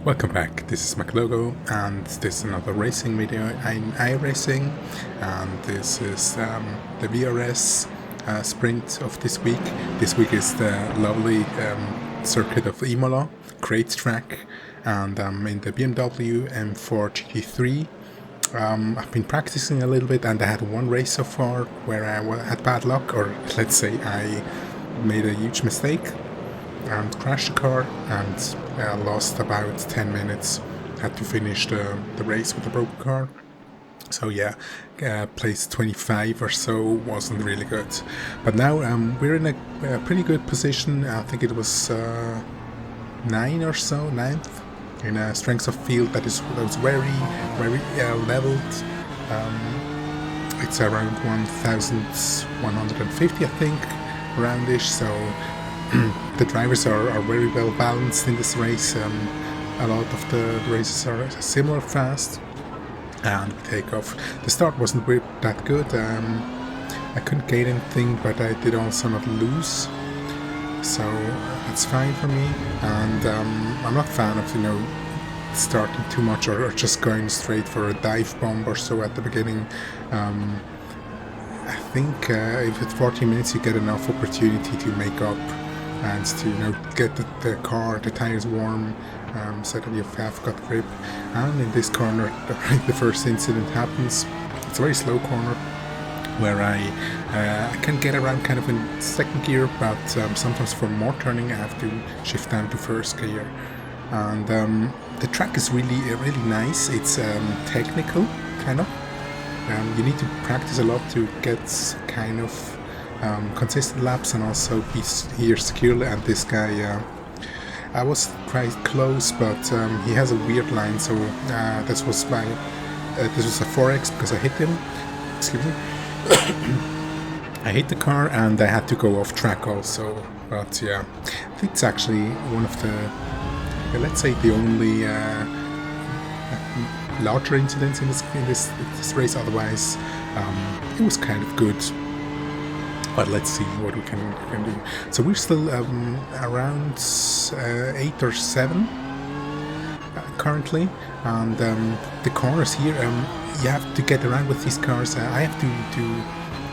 Welcome back, this is McLogo and this is another racing video in iRracing, and this is the VRS Sprint of this week. This week is the lovely circuit of Imola, great track, and I'm in the BMW M4 GT3. I've been practicing a little bit and I had one race so far where I had bad luck, or let's say I made a huge mistake and crashed the car and lost about 10 minutes. Had to finish the race with a broken car. So yeah, place 25 or so wasn't really good. But now we're in a pretty good position. I think it was 9 or so, 9th, in a strength of field that was very leveled. It's around 1,150, I think, roundish. So the drivers are very well balanced in this race. A lot of the races are similar fast, and we take off. The start wasn't that good. I couldn't gain anything, but I did also not lose, so that's fine for me. And I'm not a fan of starting too much or just going straight for a dive bomb or so at the beginning. I think if at 40 minutes you get enough opportunity to make up and to get the car, the tires warm, so that you have got grip. And in this corner, the first incident happens. It's a very slow corner where I can get around kind of in second gear, but sometimes for more turning I have to shift down to first gear. And the track is really nice. It's technical, kind of. You need to practice a lot to get kind of consistent laps and also be here securely. And this guy, I was quite close, but he has a weird line, so this was a 4X because I hit him. Excuse me. I hit the car and I had to go off track also. But yeah, I think it's actually one of the, let's say, the only larger incidents in this race. Otherwise, it was kind of good. But let's see what we can do. So we're still around 8 or 7 currently, and the corners here, you have to get around with these cars. I have to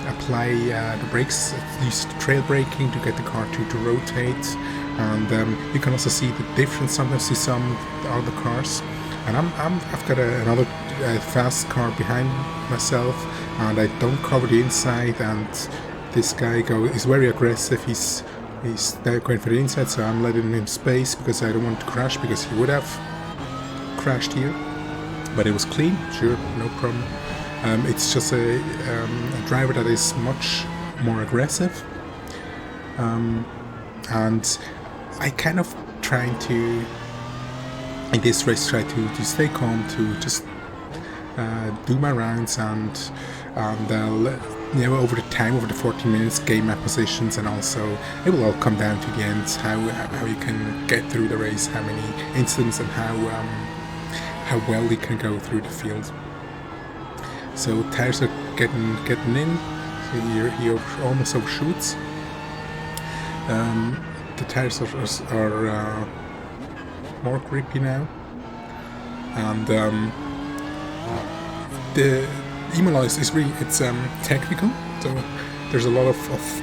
apply the brakes, use trail braking to get the car to rotate, and you can also see the difference sometimes to some other cars. And I've got another fast car behind myself, and I don't cover the inside, and this guy is very aggressive. He's going for the inside, so I'm letting him space because I don't want to crash, because he would have crashed here. But it was clean, sure, no problem. It's just a driver that is much more aggressive, and I kind of trying to, in this race, try to stay calm, to just do my rounds and over the time, over the 40 minutes, gain my positions, and also it will all come down to the end, how you can get through the race, how many incidents, and how well you can go through the field. So tires are getting in. So he almost overshoots. The tires are more grippy now, and the Imola is really, it's technical. So there's a lot of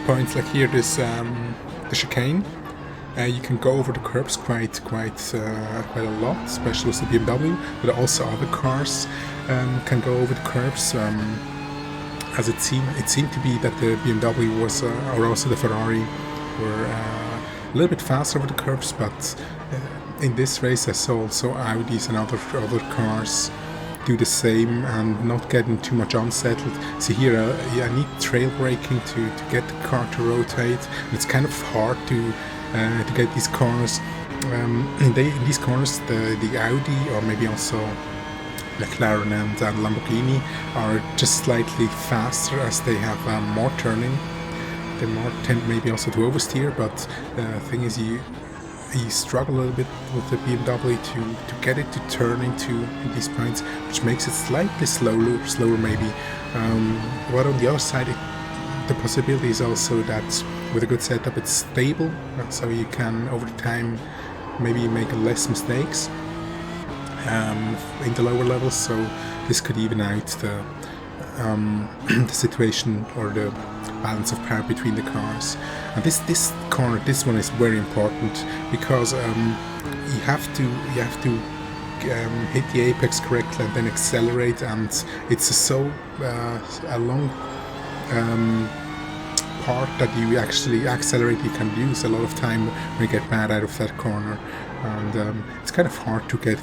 points, like here, this the chicane. You can go over the curbs quite a lot, especially with the BMW, but also other cars can go over the curbs. As it seemed to be that the BMW was, or also the Ferrari, were a little bit faster over the curbs, but in this race I saw also Audis and other cars do the same and not getting too much unsettled. So here I need trail braking to get the car to rotate. It's kind of hard to get these corners. In these corners, the Audi, or maybe also McLaren and Lamborghini, are just slightly faster as they have more turning. They more tend maybe also to oversteer, but the thing is, you struggle a little bit with the BMW to get it to turn into these points, which makes it slightly slower maybe. But on the other side, the possibility is also that with a good setup it's stable, so you can over time maybe make less mistakes. in the lower levels, so this could even out the situation or the balance of power between the cars. And this corner, this one is very important, because you have to hit the apex correctly and then accelerate, and it's a long part that you actually accelerate. You can lose a lot of time when you get bad out of that corner, and it's kind of hard to get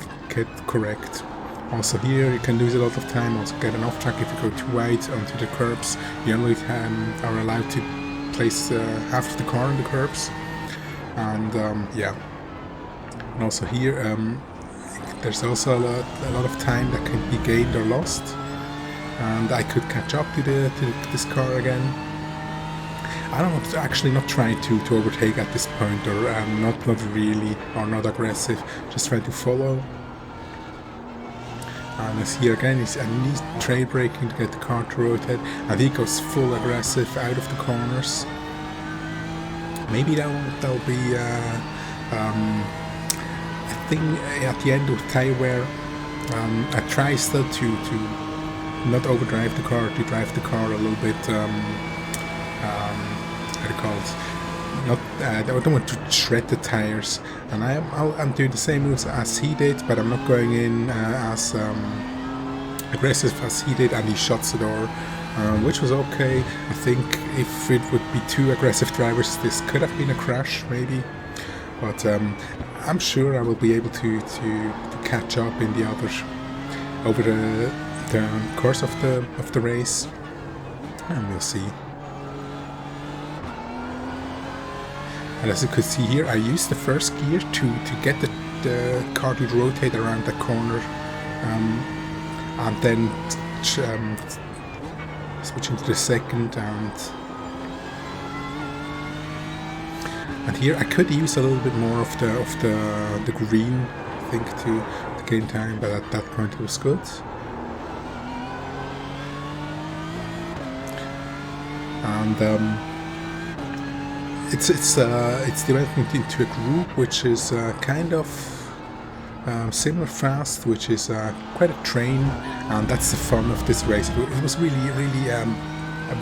correct. Also here you can lose a lot of time, also get an off track if you go too wide onto the curbs. You only are allowed to place half of the car on the curbs, and yeah. And also here there's also a lot of time that can be gained or lost, and I could catch up to this car again. I'm actually not trying to overtake at this point, or not really, or not aggressive, just trying to follow. And as here again, he's trade braking to get the car to rotate, and he goes full aggressive out of the corners. Maybe that'll be a thing at the end of tire wear. I try still to not overdrive the car, to drive the car a little bit. How do you call it? I don't want to shred the tires, and I'm doing the same moves as he did, but I'm not going in as aggressive as he did, and he shuts the door, which was okay. I think if it would be two aggressive drivers, this could have been a crash maybe, but I'm sure I will be able to catch up in the over the course of the race, and we'll see. And as you could see here, I used the first gear to get the car to rotate around the corner, and then switching to the second, and here I could use a little bit more of the green, I think, to gain time, but at that point it was good. And it's developing into a group which is kind of similar fast, which is quite a train, and that's the fun of this race. It was really a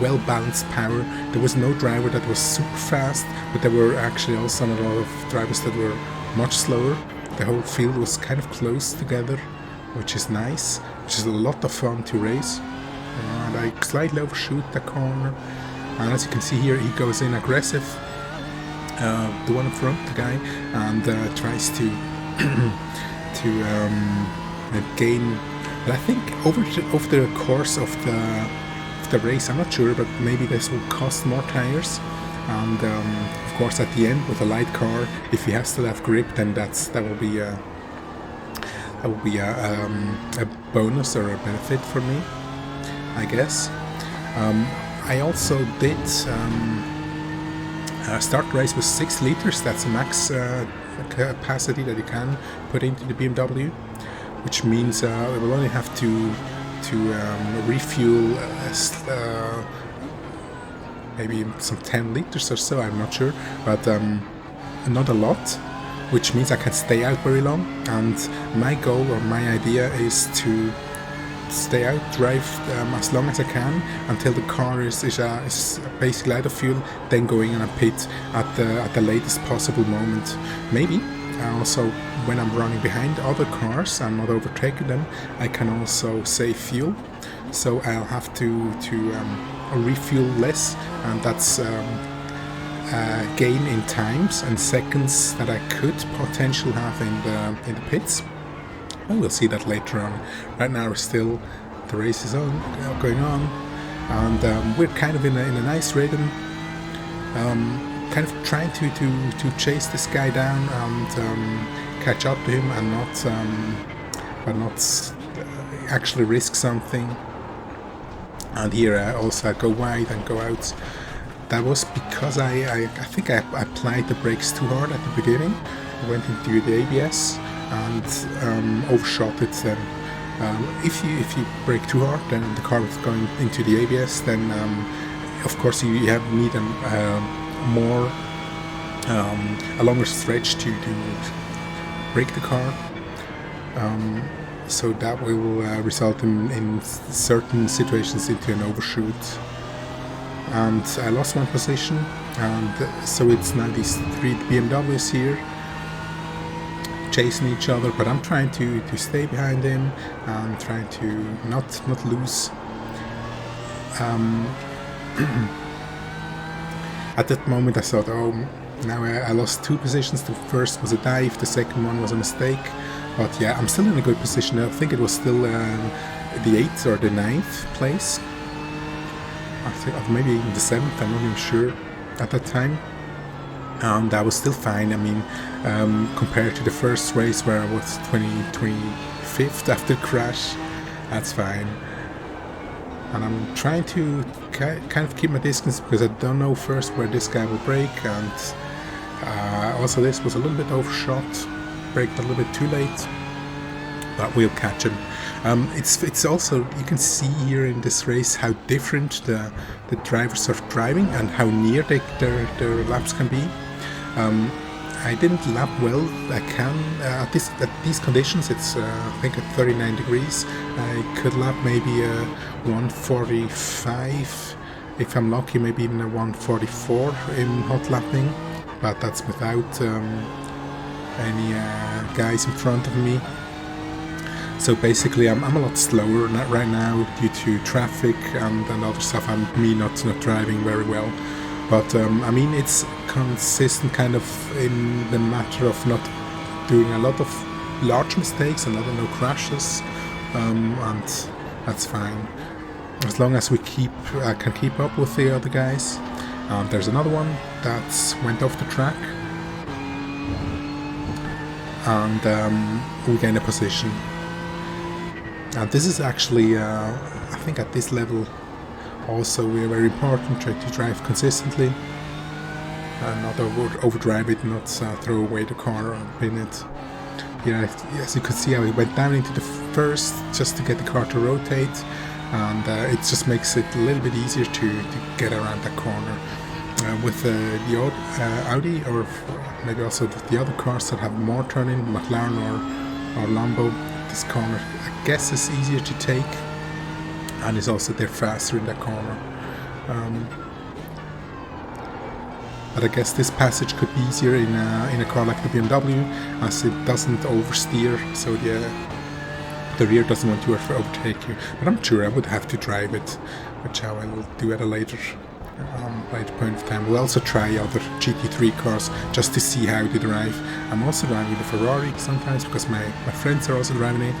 well-balanced power. There was no driver that was super fast, but there were actually also a lot of drivers that were much slower. The whole field was kind of close together, which is nice, which is a lot of fun to race. And I slightly overshoot the corner, and as you can see here, he goes in aggressive, the one in front, the guy, and tries to gain. But I think over the course of the race, I'm not sure, but maybe this will cost more tires. And of course, at the end with a light car, if he has to have grip, then that will be a bonus or a benefit for me, I guess. I also did start the race with 6 liters. That's the max capacity that you can put into the BMW, which means we will only have to refuel maybe some 10 liters or so, I'm not sure, but not a lot, which means I can stay out very long. And my goal or my idea is to stay out, drive as long as I can until the car is basically out of fuel, then going in a pit at the latest possible moment. Maybe also when I'm running behind other cars and not overtaking them, I can also save fuel, so I'll have to refuel less, and that's gain in times and seconds that I could potentially have in the pits. And we'll see that later on. Right now the race is going on, and we're kind of in a nice rhythm, kind of trying to chase this guy down and catch up to him, and not actually risk something. And here I also go wide and go out. That was because I think I applied the brakes too hard at the beginning. I went into the ABS and overshot it. Then if you brake too hard, then the car is going into the ABS. Then of course you need a longer stretch to brake the car. so that will result in certain situations into an overshoot. And I lost one position, and so it's now these 3 BMWs here chasing each other, but I'm trying to stay behind him and trying to not lose. At that moment I thought, oh, now I lost 2 positions. The first was a dive, the second one was a mistake. But yeah, I'm still in a good position. I think it was still the 8th or the 9th place. I think maybe even the 7th, I'm not even sure at that time. And I was still fine. I mean, compared to the first race where I was 25th after the crash, that's fine. And I'm trying to kind of keep my distance because I don't know first where this guy will brake, and also this was a little bit overshot, braked a little bit too late, but we'll catch him. It's also, you can see here in this race how different the drivers are driving and how near their laps can be. I didn't lap well. I can at these conditions. It's I think at 39 degrees. I could lap maybe a 145 if I'm lucky, maybe even a 144 in hot lapping. But that's without any guys in front of me. So basically, I'm a lot slower right now due to traffic and other stuff, and me not driving very well. But I mean, it's consistent kind of in the matter of not doing a lot of large mistakes and no crashes, and that's fine as long as we can keep up with the other guys. There's another one that went off the track, and we gain a position. And this is actually, I think at this level also very important, try to drive consistently and not overdrive it, not throw away the car or pin it. Yeah, as you could see, I went down into the first just to get the car to rotate, and it just makes it a little bit easier to get around that corner. With the Audi, or maybe also the other cars that have more turning, McLaren or Lambo, this corner I guess is easier to take, and is also they're faster in that corner. But I guess this passage could be easier in a car like the BMW, as it doesn't oversteer, so the rear doesn't want to overtake you. But I'm sure I would have to drive it, which I will do at a later point of time. We'll also try other GT3 cars just to see how they drive. I'm also driving the Ferrari sometimes because my friends are also driving it.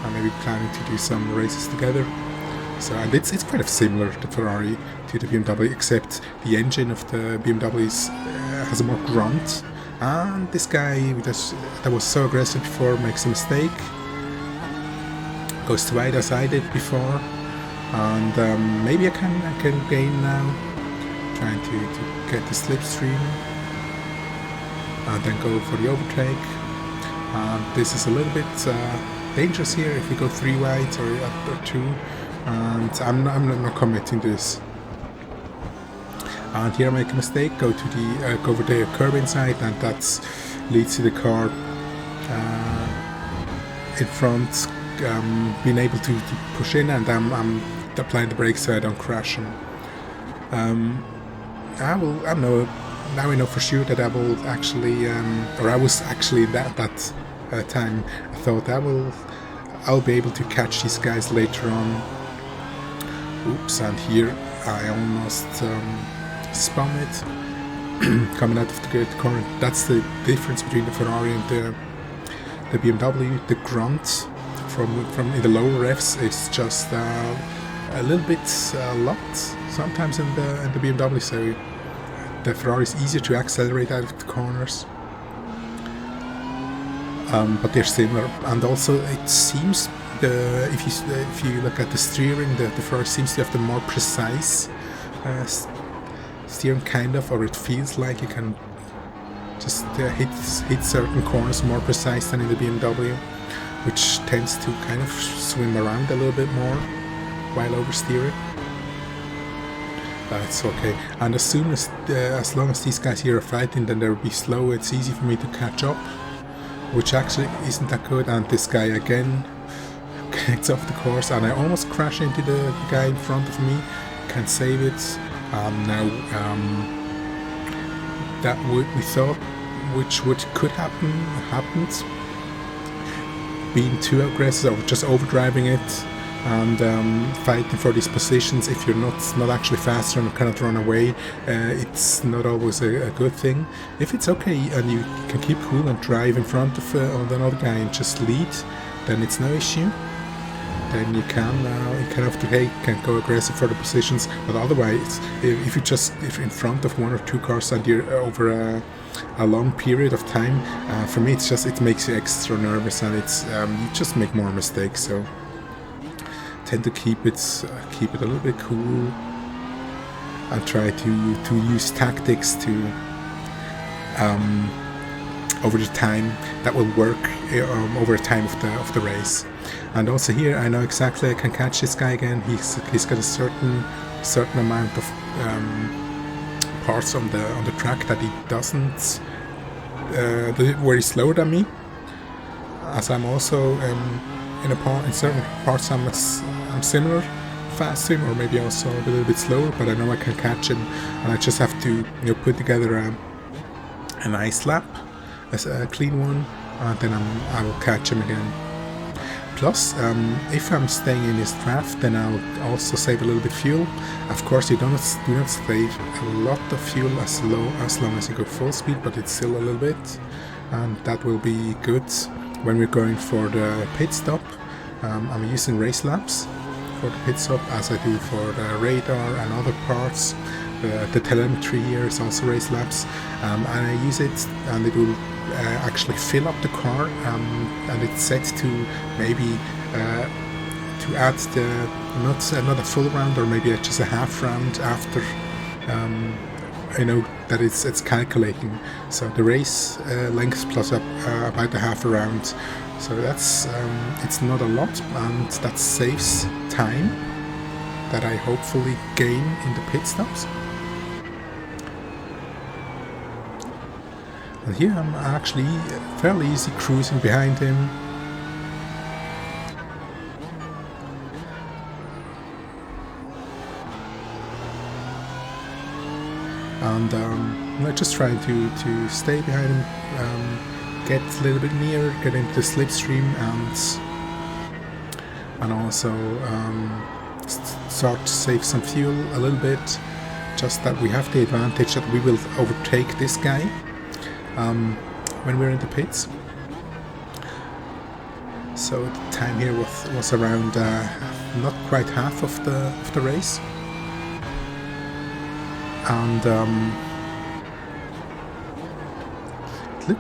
I'm maybe planning to do some races together. So, and it's kind of similar, the Ferrari to the BMW, except the engine of the BMW has a more grunt. And this guy that was so aggressive before makes a mistake, goes too wide as I did before, and maybe I can gain now, trying to get the slipstream and then go for the overtake. This is a little bit dangerous here if we go 3 wide or 2. And I'm not committing this. And here I make a mistake, go over the curb inside, and that leads to the car in front being able to push in, and I'm applying the brakes so I don't crash him. Now I know for sure that I will actually, or I was actually in that time. I thought I'll be able to catch these guys later on. Oops, and here I almost spun it coming out of the corner. That's the difference between the Ferrari and the BMW. The grunt from in the lower revs is just a little bit locked sometimes in the BMW, so the Ferrari is easier to accelerate out of the corners. But they're similar, and also it seems if you look at the steering, the Ferrari seems to have the more precise steering, kind of, or it feels like you can just hit certain corners more precise than in the BMW, which tends to kind of swim around a little bit more while oversteering. It's okay, and as long as these guys here are fighting, then they'll be slow. It's easy for me to catch up. which actually isn't that good. And this guy again gets off the course, and I almost crash into the guy in front of me. Can't save it. Now that we thought which could happen happened. Being too aggressive or just overdriving it and fighting for these positions. If you're not actually faster and cannot run away, it's not always a good thing. If it's okay and you can keep cool and drive in front of another guy and just lead, then it's no issue. Then you can go aggressive for the positions. But otherwise, if in front of one or two cars and you're over a long period of time, for me it makes you extra nervous, and it's you just make more mistakes. So tend to keep it a little bit cool and try to use tactics to over the time that will work over the time of the race. And also here I know exactly I can catch this guy again. He's got a certain amount of parts on the track that he doesn't where he's slower than me, as I'm also in certain parts I'm similar faster, or maybe also a little bit slower, but I know I can catch him, and I just have to put together a nice lap, a clean one, and then I will catch him again. Plus, if I'm staying in this draft, then I'll also save a little bit fuel. Of course, you do not save a lot of fuel as long as you go full speed, but it's still a little bit, and that will be good when we're going for the pit stop. I'm using race laps for the pit stop, as I do for the radar and other parts. The telemetry here is also race laps, and I use it, and it will actually fill up the car, and it's set to maybe to add not a full round, or maybe just a half round after that it's calculating. So the race length plus about a half a round. So that's it's not a lot, and that saves time that I hopefully gain in the pit stops. And here I'm actually fairly easy cruising behind him. And I'm just trying to stay behind him, get a little bit nearer, get into the slipstream, and also start to save some fuel a little bit. Just that we have the advantage that we will overtake this guy when we're in the pits. So the time here was around not quite half of the race, and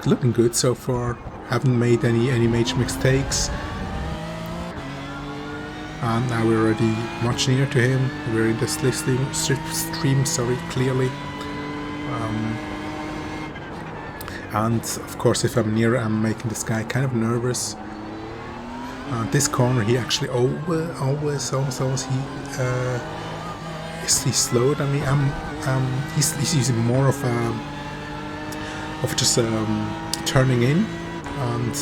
looking good so far. Haven't made any major mistakes, and now we're already much nearer to him. We're in the slipstream, sorry, clearly. And of course, if I'm near, I'm making this guy kind of nervous. This corner, he actually always he's slower than me. He's using more of just turning in and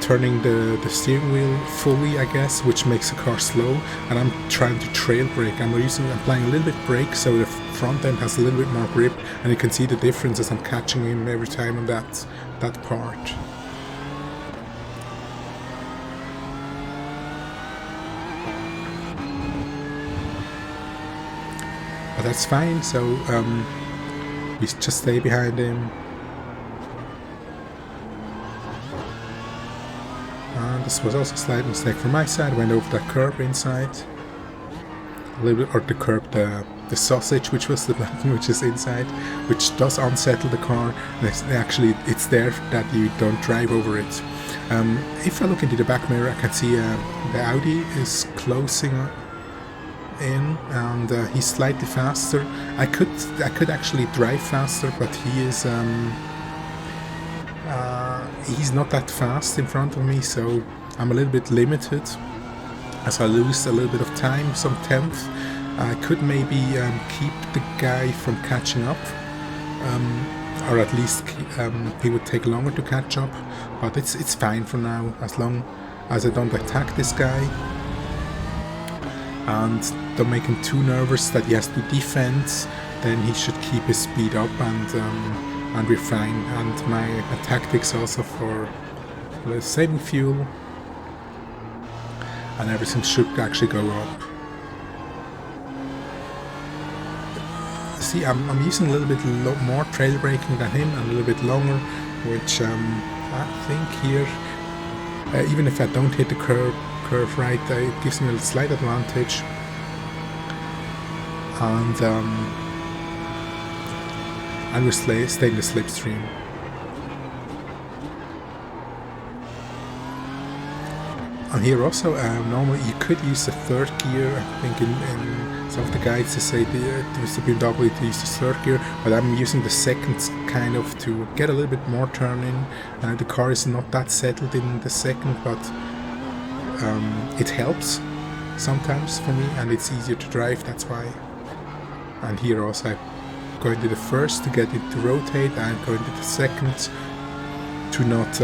turning the steering wheel fully, I guess, which makes the car slow. And I'm trying to trail brake. I'm applying a little bit brake, so the front end has a little bit more grip, and you can see the difference as I'm catching him every time on that part. But that's fine, so we just stay behind him. And this was also a slight mistake from my side. Went over that curb inside a little bit, or the curb, the sausage, which was the button, which is inside, which does unsettle the car. And it's there that you don't drive over it. If I look into the back mirror, I can see the Audi is closing in, and he's slightly faster. I could actually drive faster, but he is he's not that fast in front of me, so I'm a little bit limited as I lose a little bit of time, some tenth. I could maybe keep the guy from catching up. or at least he would take longer to catch up, but it's fine for now, as long as I don't attack this guy and don't make him too nervous that he has to defend. Then he should keep his speed up, and we're fine. And my tactics also for saving fuel, and everything should actually go up. See, I'm using a little bit more trail braking than him, and a little bit longer, which I think here, even if I don't hit the curve right, it gives me a slight advantage. And we stay in the slipstream. And here also, normally you could use the third gear. I think in some of the guides they say there's the BMW to use the third gear, but I'm using the second kind of to get a little bit more turning. The car is not that settled in the second, but it helps sometimes for me, and it's easier to drive, that's why. And here also I'm going to the first to get it to rotate, and going to the second to not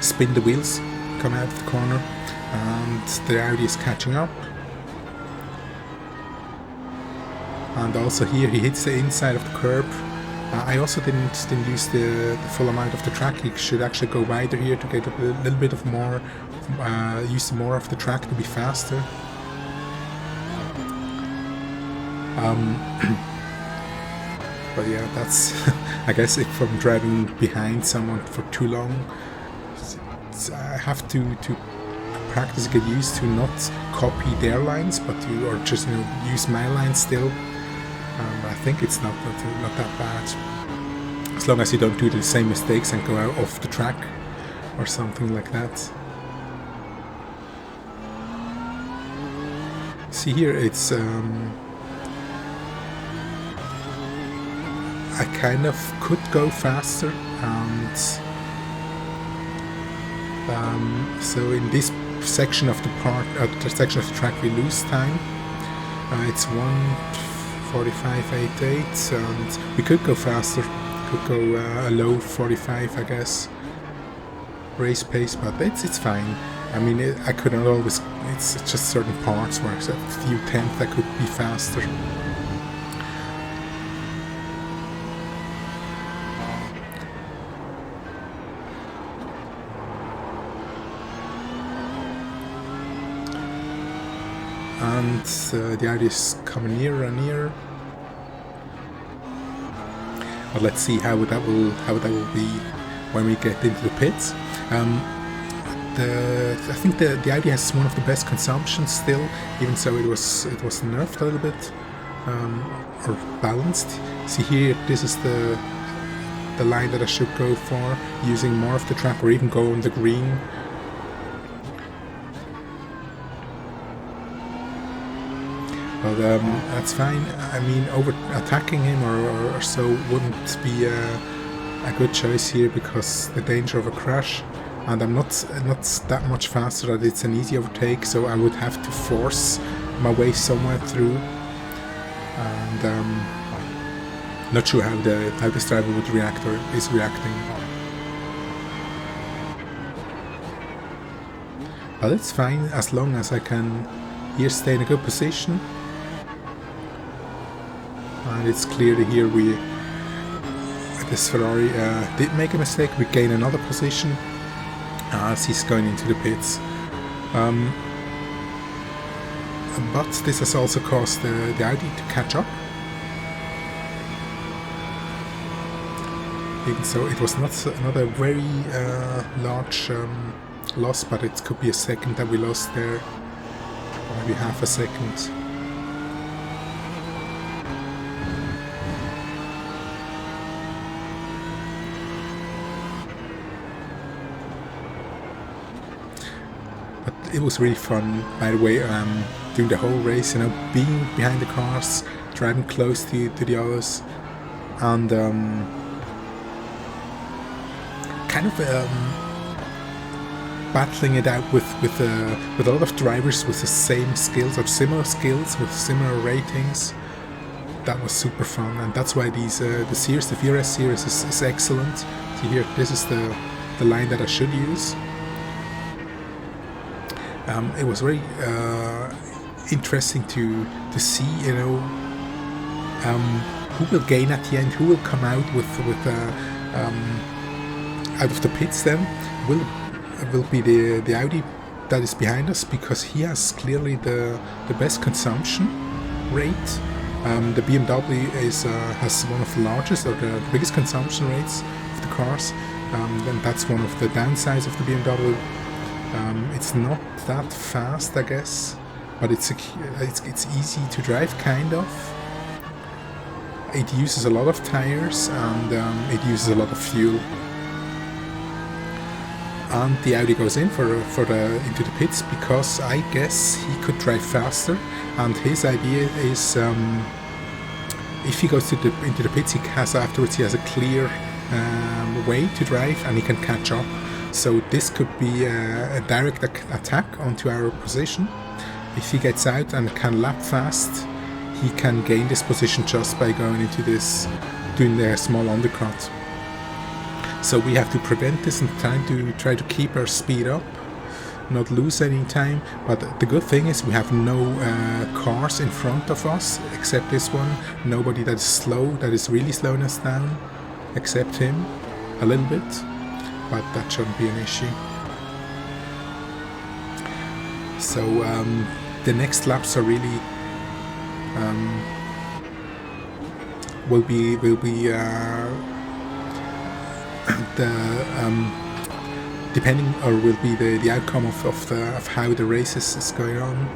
spin the wheels coming out of the corner, and the Audi is catching up. And also here he hits the inside of the curb. I also didn't use the full amount of the track. He should actually go wider here to get a little bit of more, use more of the track to be faster. But yeah, that's I guess if I'm driving behind someone for too long, I have to practice, get used to not copy their lines, but or just use my lines still. I think it's not that bad, as long as you don't do the same mistakes and go out off the track or something like that. See here, it's I kind of could go faster, and so in this section of the track we lose time. It's 1:45.88, and we could go faster. Could go a low 45, I guess, race pace, but it's fine. I mean, I could not always. It's just certain parts where a few tenths I could be faster. And the Audi is coming nearer and nearer. But let's see how that will be when we get into the pits. I think the Audi has one of the best consumptions still, even so it was nerfed a little bit, or balanced. See here, this is the line that I should go for, using more of the track, or even go on the green. But that's fine. I mean, attacking him or so wouldn't be a good choice here, because the danger of a crash, and I'm not that much faster that it's an easy overtake, so I would have to force my way somewhere through, and not sure how this driver would react, or is reacting. But it's fine as long as I can here stay in a good position. And it's clear that here this Ferrari did make a mistake. We gain another position as he's going into the pits. But this has also caused the Audi to catch up. Even so, it was not a very large loss, but it could be a second that we lost there, or maybe half a second. It was really fun, by the way, doing the whole race, being behind the cars, driving close to the others, and kind of battling it out with a lot of drivers with the same skills or similar skills with similar ratings, that was super fun, and that's why these the VRS series is excellent. See here, this is the line that I should use. It was very interesting to see, you know, who will gain at the end, who will come out with out of the pits. Then will be the Audi that is behind us, because he has clearly the best consumption rate. The BMW has one of the largest, or the biggest consumption rates of the cars. Then that's one of the downsides of the BMW. It's not that fast, I guess, but it's easy to drive, kind of. It uses a lot of tires, and it uses a lot of fuel. And the Audi goes in into the pits, because I guess he could drive faster, and his idea is if he goes into the pits, he has a clear way to drive, and he can catch up. So this could be a direct attack onto our position. If he gets out and can lap fast, he can gain this position just by going into this, doing the small undercut. So we have to prevent this and try to keep our speed up, not lose any time. But the good thing is we have no cars in front of us except this one. Nobody that is really slowing us down, except him a little bit. But that shouldn't be an issue. So the next laps are really will be depending, or will be the outcome of how the race is going on.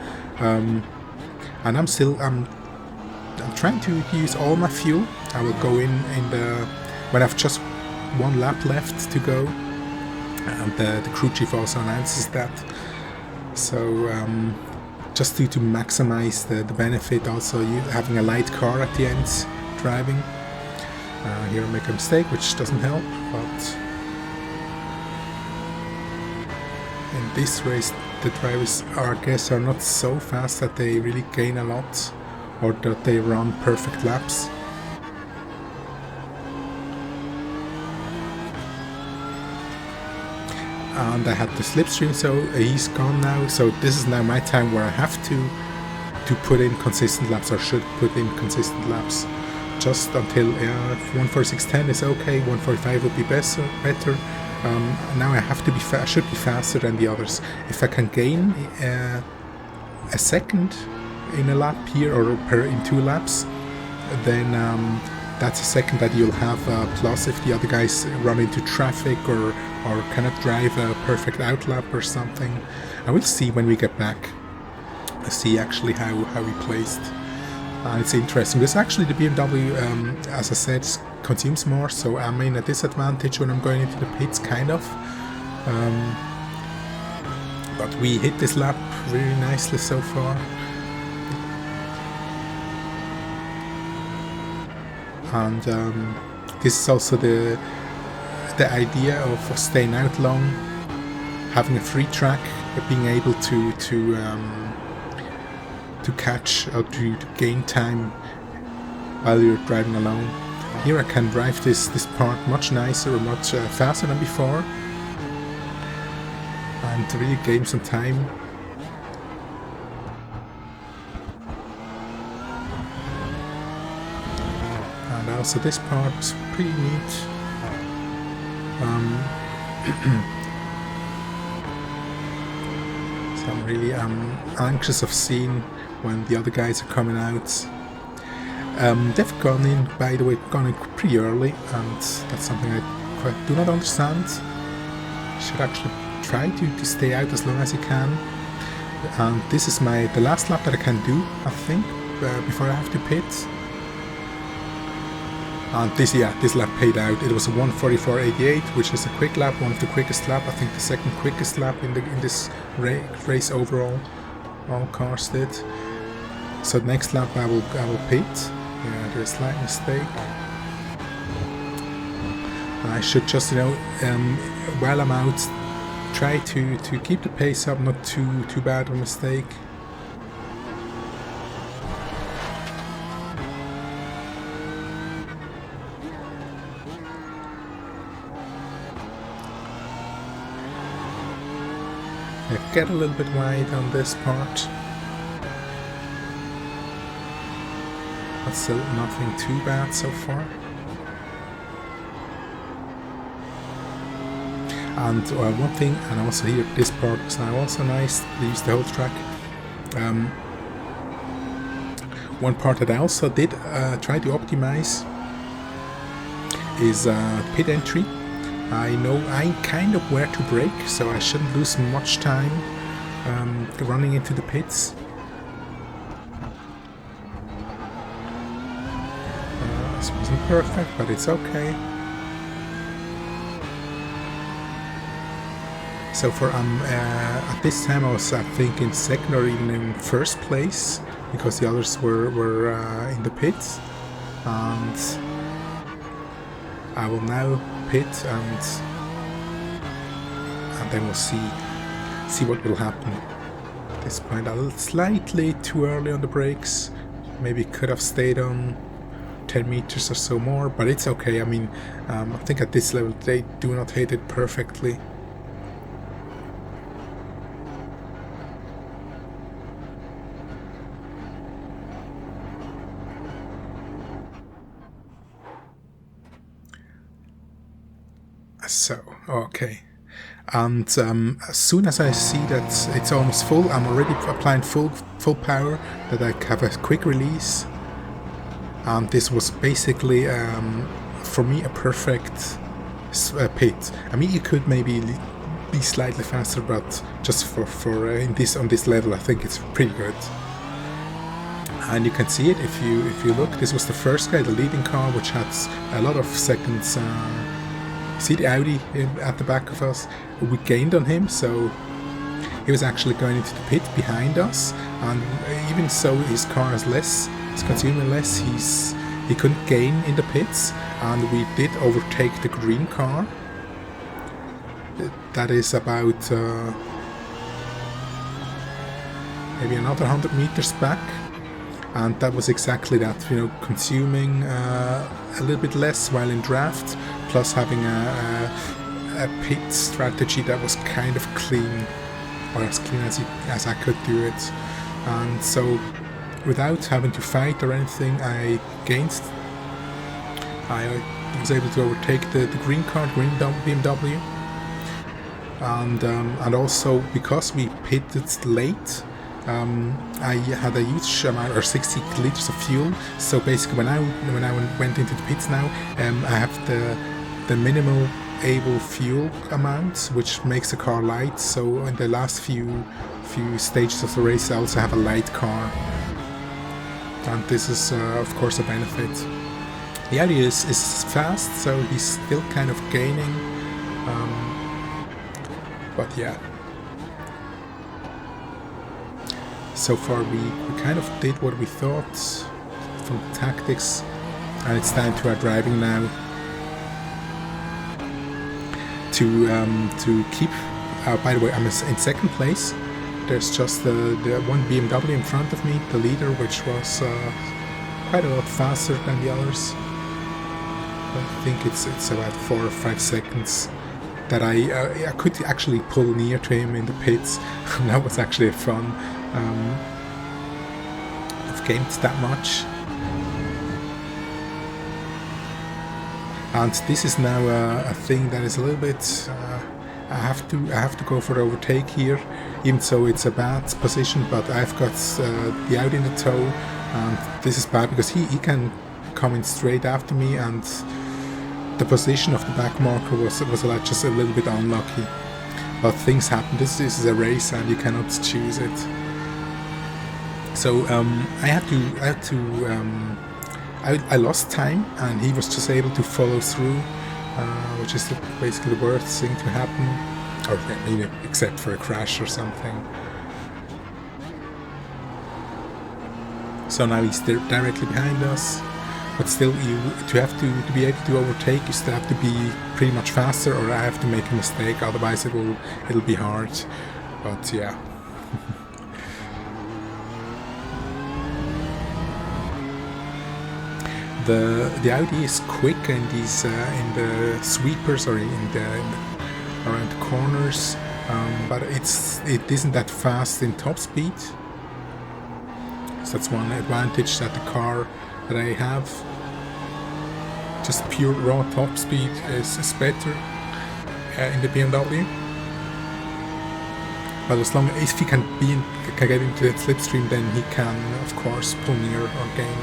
And I'm trying to use all my fuel. I will go in when I've just one lap left to go, and the crew chief also announces that. So just to maximize the benefit, also having a light car at the end driving. Here I make a mistake, which doesn't help, but in this race the drivers I guess are not so fast that they really gain a lot, or that they run perfect laps. And I had the slipstream, so he's gone now. So this is now my time where I have to put in consistent laps, or should put in consistent laps, just until 1:46.10 is okay. 1:45 would be better. Now I have to be I should be faster than the others. If I can gain a second in a lap here, or in 2 laps, then that's a second that you'll have plus if the other guys run into traffic or cannot drive a perfect outlap or something. I will see when we get back. I see actually how we placed. It's interesting because actually the BMW, as I said, consumes more, so I'm in a disadvantage when I'm going into the pits, kind of. But we hit this lap really nicely so far. And this is also the idea of staying out long, having a free track, being able to catch or to gain time while you're driving alone. Here I can drive this part much nicer, or much faster than before, and to really gain some time. And also this part was pretty neat. So I'm really anxious of seeing when the other guys are coming out. They've gone in, by the way, pretty early, and that's something I quite do not understand. You should actually try to stay out as long as you can. And this is the last lap that I can do, I think, before I have to pit. And this lap paid out. It was a 1:44.88, which is a quick lap, one of the quickest lap. I think the second quickest lap in this race overall. All cars did. So next lap I will pit. Yeah, there's a slight mistake. I should just, while I'm out, try to keep the pace up, not too bad of a mistake. Get a little bit wide on this part. But still nothing too bad so far. And one thing, and also here, this part is now also nice, leaves the whole track. One part that I also did try to optimize is pit entry. I know I kind of where to brake, so I shouldn't lose much time running into the pits. This wasn't perfect, but it's okay. So for at this time I was, I think, in second or even in first place, because the others were in the pits. And I will now pit, and then we'll see what will happen. At this point, a little slightly too early on the brakes. Maybe could have stayed on 10 meters or so more, but it's okay. I mean, I think at this level they do not hit it perfectly. So, okay, and as soon as I see that it's almost full, I'm already applying full power, that I have a quick release. And this was basically, for me, a perfect pit. I mean, you could maybe be slightly faster, but just on this level, I think it's pretty good. And you can see it if you look. This was the first guy, the leading car, which had a lot of seconds. See the Audi at the back of us? We gained on him, so he was actually going into the pit behind us, and even so his car is consuming less, he couldn't gain in the pits, and we did overtake the green car. That is about maybe another 100 meters back, and that was exactly that, consuming a little bit less while in draft, plus having a pit strategy that was kind of clean, or as clean as I could do it. And so, without having to fight or anything, I was able to overtake the green car, green BMW. And also, because we pitted late, I had a huge amount, or 60 liters of fuel. So basically, when I went into the pits now, I have the minimal able fuel amount, which makes the car light. So in the last few stages of the race, I also have a light car, and this is of course a benefit. The Audi is fast, so he's still kind of gaining, but yeah. So far we kind of did what we thought from the tactics, and it's time to our driving now. To keep, by the way, I'm in second place. There's just the one BMW in front of me, the leader, which was quite a lot faster than the others. I think it's about 4 or 5 seconds that I could actually pull near to him in the pits. That was actually fun. I've gained that much. And this is now a thing that is a little bit. I have to go for the overtake here, even so it's a bad position. But I've got the Audi in the tow, and this is bad because he can come in straight after me, and the position of the back marker was just a little bit unlucky. But things happen. This is a race, and you cannot choose it. So I lost time, and he was just able to follow through, which is basically the worst thing to happen, or except for a crash or something. So now he's directly behind us, but still, to be able to overtake, you still have to be pretty much faster, or I have to make a mistake. Otherwise, it'll be hard. But yeah. The Audi is quick in these in the sweepers, or around the corners, but it isn't that fast in top speed. So that's one advantage that the car that I have. Just pure raw top speed is better in the BMW. But as long as he can get into that slipstream, then he can, of course, pull near or gain.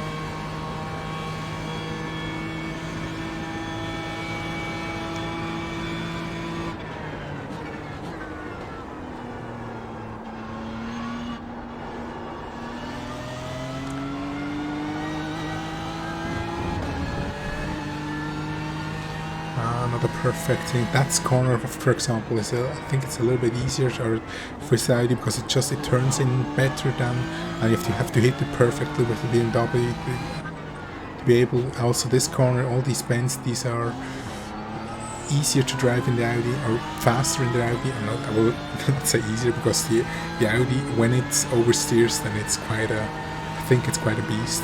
Not a perfect thing. That corner, for example, is I think it's a little bit easier for Saudi because it turns in better than, and you have to hit it perfectly with the BMW to be able. Also, this corner, all these bends, these are easier to drive in the Audi or faster in the Audi. I will not say easier because the Audi, when it oversteers, then it's quite a. I think it's quite a beast.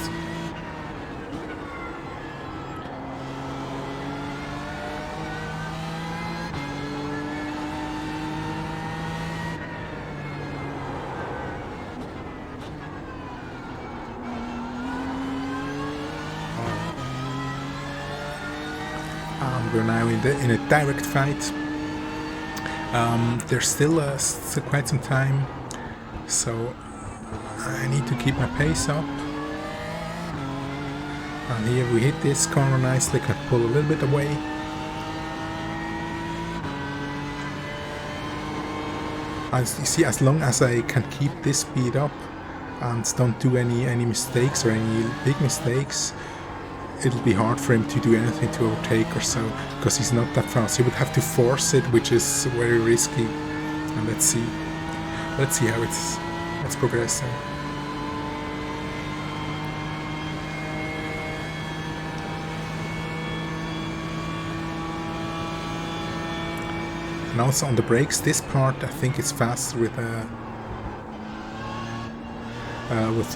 We're now in a direct fight. There's still quite some time, so I need to keep my pace up. And here we hit this corner nicely, can pull a little bit away. As you see, as long as I can keep this speed up and don't do any mistakes or any big mistakes, it'll be hard for him to do anything to overtake or so, because he's not that fast. He would have to force it, which is very risky. And let's see how it's progressing. And also on the brakes, this part I think is faster with the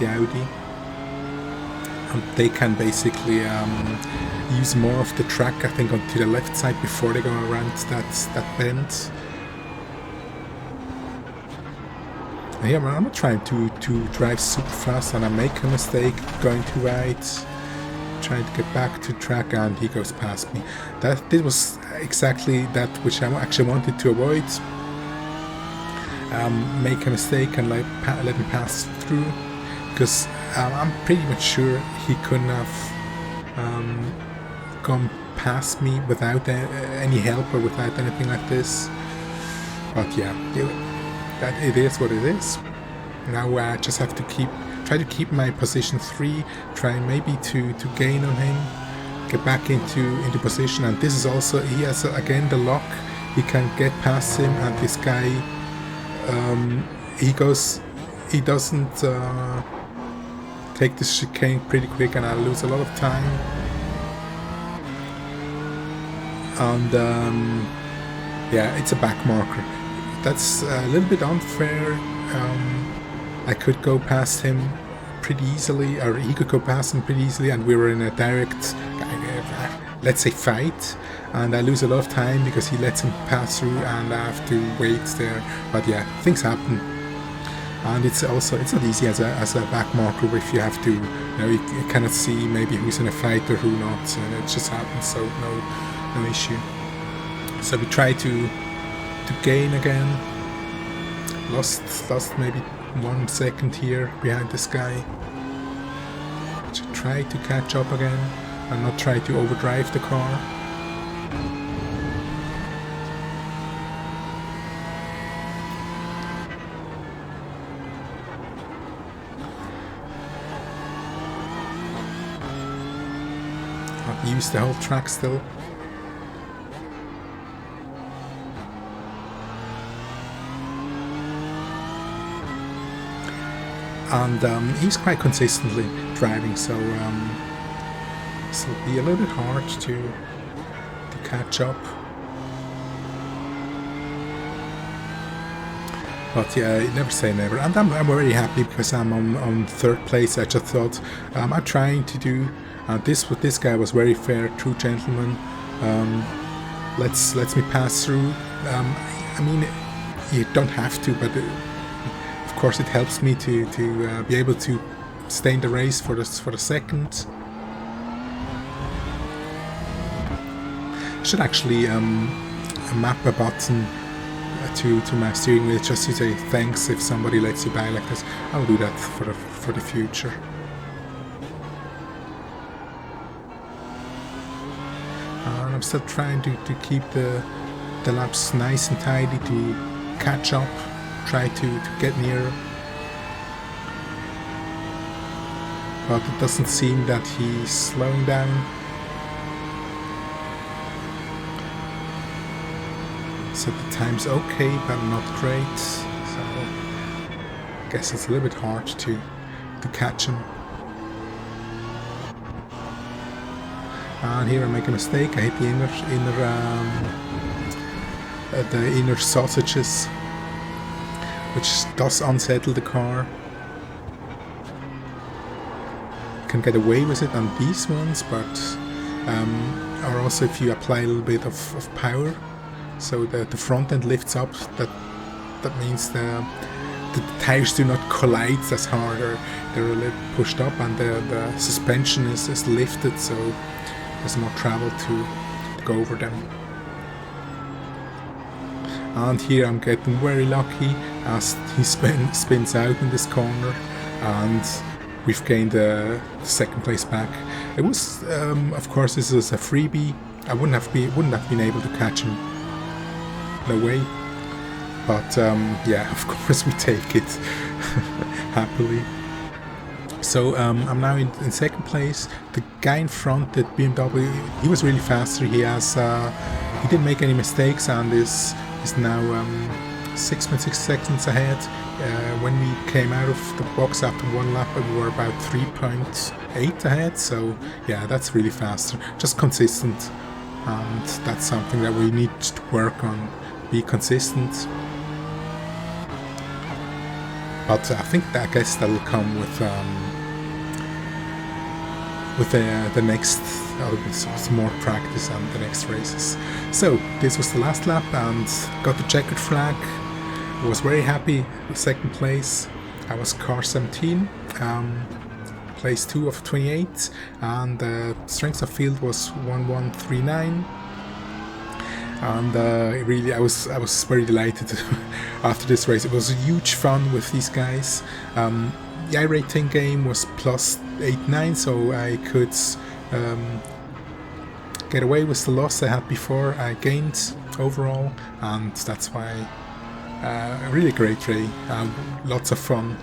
Audi. And they can basically use more of the track, I think, onto the left side before they go around that bend. And yeah, I'm not trying to drive super fast, and I make a mistake going too right, trying to get back to track, and he goes past me. This was exactly that which I actually wanted to avoid. Make a mistake and let him pass through, because I'm pretty much sure he couldn't have gone past me without any help or without anything like this. But yeah, it is what it is. Now I just have to try to keep my position 3, try maybe to gain on him, get back into position. And this is also, he has again the lock, he can get past him, and this guy he doesn't take this chicane pretty quick, and I lose a lot of time. And yeah, it's a back marker. That's a little bit unfair. I could go past him pretty easily, or he could go past him pretty easily, and we were in a direct, let's say, fight, and I lose a lot of time because he lets him pass through and I have to wait there. But yeah, things happen. And it's not easy as a back marker if you have to, you cannot see maybe who's in a fight or who not, and it just happens, so no issue. So we try to gain again. Lost maybe 1 second here behind this guy. To try to catch up again and not try to overdrive the car. Use the whole track still. And he's quite consistently driving, so it'll be a little bit hard to catch up. But yeah, never say never. And I'm very happy because I'm on 3rd place. I just thought I'm trying to do. This guy was very fair, true gentleman. Lets me pass through. I mean, you don't have to, but of course it helps me to be able to stay in the race for the second. I should actually map a button to my steering wheel just to say thanks if somebody lets you by like this. I'll do that for the future. And I'm still trying to keep the laps nice and tidy, to catch up, try to get nearer. But it doesn't seem that he's slowing down. So the time's okay, but not great. So I guess it's a little bit hard to catch him. And here I make a mistake. I hit the inner sausages, which does unsettle the car. You can get away with it on these ones, but or also if you apply a little bit of power, so that the front end lifts up. That means the tires do not collide as hard, or they're a little pushed up, and the suspension is lifted, so there's more travel to go over them. And here I'm getting very lucky as he spins out in this corner, and we've gained the second place back. It was, of course, this is a freebie. I wouldn't have been able to catch him. No way. But yeah, of course we take it happily. So I'm now in second place. The guy in front, the BMW, he was really faster. He didn't make any mistakes and is now 6.6 seconds ahead. When we came out of the box after one lap, we were about 3.8 ahead. So yeah, that's really faster. Just consistent, and that's something that we need to work on. Be consistent. But I think I guess that'll come with the next, some more practice and the next races. So this was the last lap and got the checkered flag. I was very happy with second place. I was car 17, place 2 of 28, and strength of field was 1139. And really, I was very delighted after this race. It was huge fun with these guys. The iRracing game was plus 8-9, so I could get away with the loss I had before. I gained overall, and that's why a really great race. Lots of fun.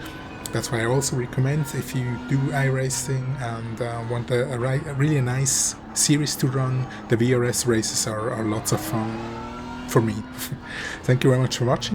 That's why I also recommend, if you do iRacing and want a really nice series to run, the VRS races are lots of fun for me. Thank you very much for watching.